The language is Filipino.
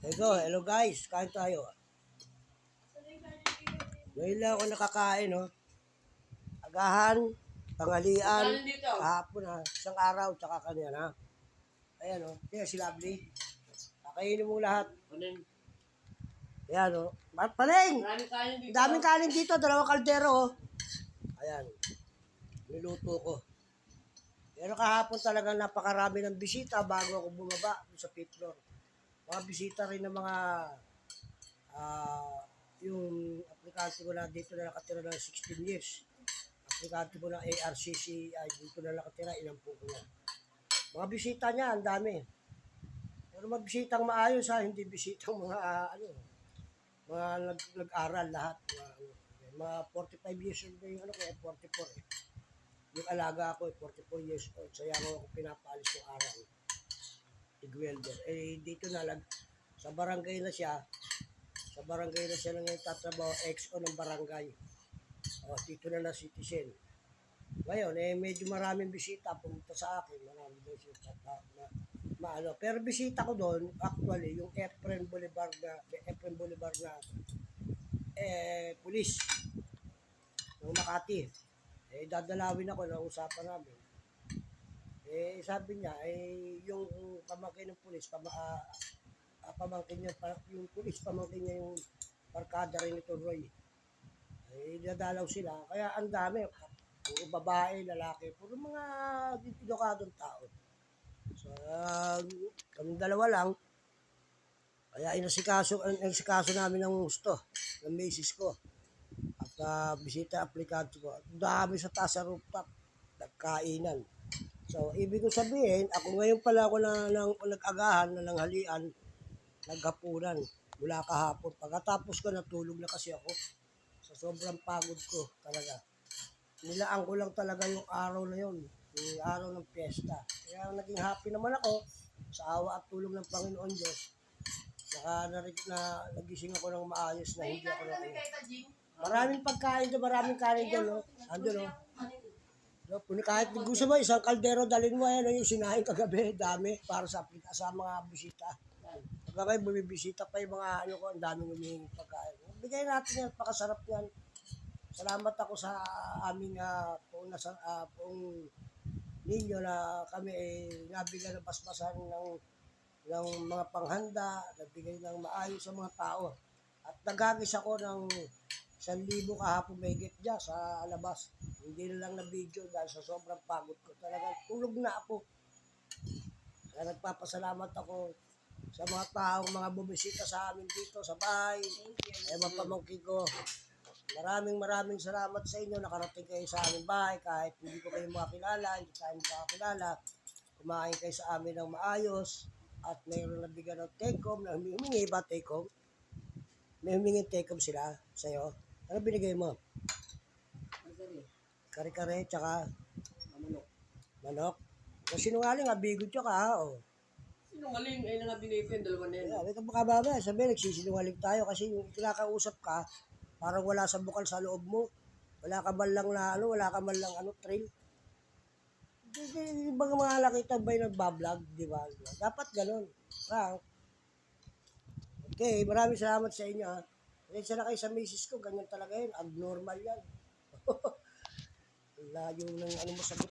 Ego, hello guys, kain tayo. Ngayon lang ako nakakain, no? Agahan, tanghalian, kahapon ha, isang araw, tsaka kanina na. Ayan, no? Kaya si Lovely. Kakainin mo lahat. Ayan, no? Paling! Daming kanin dito, dalawang kaldero, oh. Ayan, niluto ko. Pero kahapon talagang napakarami ng bisita bago ako bumaba sa fifth floor. Mga bisita rin ng mga yung aplikante ko na dito na nakatira ng 16 years. Aplikante ko na ARCC ay dito na nakatira, ilang po ko na. Mga bisita niya, ang dami. Pero magbisitang maayos ha, hindi bisitang mga mga nag-aral lahat. Mga 45 years old na yung kaya 44 eh. Yung alaga ako 44 years old. Saya ako pinapalis ng araw. Tig-welder. Eh dito na lang, sa barangay na siya, lang yung tatrabaho, XO ng barangay. O, dito na citizen. Ngayon, medyo maraming bisita pumunta sa akin. Maraming bisita. Pero bisita ko doon, actually, yung Efren Bolivar na pulis ng Makati. Dadalawin ako ng usapan namin. Sabi niya, yung pamangkin ng pulis, pamangkin niya, yung pulis, pamangkin niya yung barkada rin ito, Roy. Dadalaw sila. Kaya ang dami. Puro babae, lalaki. Puro mga edukadong tao. So, kami dalawa lang. Kaya inasikaso namin ng gusto ng misis ko. At bisita aplikante ko. Dami sa taas sa rooftop. Nagkainan. So, ibig ko sabihin, ako ngayon pala ako nag-agahan na nanghalian, naghapunan mula kahapon. Pagkatapos ko, natulog na kasi ako. Sa sobrang pagod ko talaga. Nilaan ko lang talaga yung araw na yun. Yung araw ng piyesta. Kaya naging happy naman ako sa awa at tulong ng Panginoon Diyos. Saka nagising ako ng maayos na hindi ako nakuha. Maraming pagkain doon, maraming kanin doon. No? Andun, no? Kahit gusto mo, isang kaldero dalhin mo, yung sinahin kagabi, dami para sa mga bisita. Pagka kayo bumibisita pa yung mga ko, ang daming humihingi pagkain. Bigay natin yan, pakasarap yan. Salamat ako sa aming poong ninyo na kami nabigyan ng basbasan ng mga panghanda, nagbigay ng maayos sa mga tao. At nagagis ako ng 1,000 kahapon may dyan sa labas. Hindi na lang na video dahil sa sobrang pagod ko. Talagang tulog na ako. Kaya nagpapasalamat ako sa mga taong mga bumisita sa amin dito sa bahay. Mga pamangkin ko. Maraming salamat sa inyo. Nakarating kayo sa aming bahay kahit hindi ko kayo makakilala, hindi tayo makakilala. Kumain kayo sa amin ng maayos at mayroon na bigyan ng take-home na humingi ba take-home? May humingi take-home sila sa'yo. Ano binigay mo? Kare-kare, tsaka manok. Kung sinungaling, abigod ka ha, o. Sinungaling, ay nga binigay ko yung dalawa na yun. May kababa, sabi, nagsisinungaling tayo kasi yung kinakausap ka, parang wala sa bukal sa loob mo. Wala ka man lang trail. Ibang mga nakita ba yung nagbablog, di ba? Dapat ganun. Okay, maraming salamat sa inyo ha. Pasensya na kayo sa misis ko, ganyan talaga yun. Abnormal yan. Layo ng mo sagot.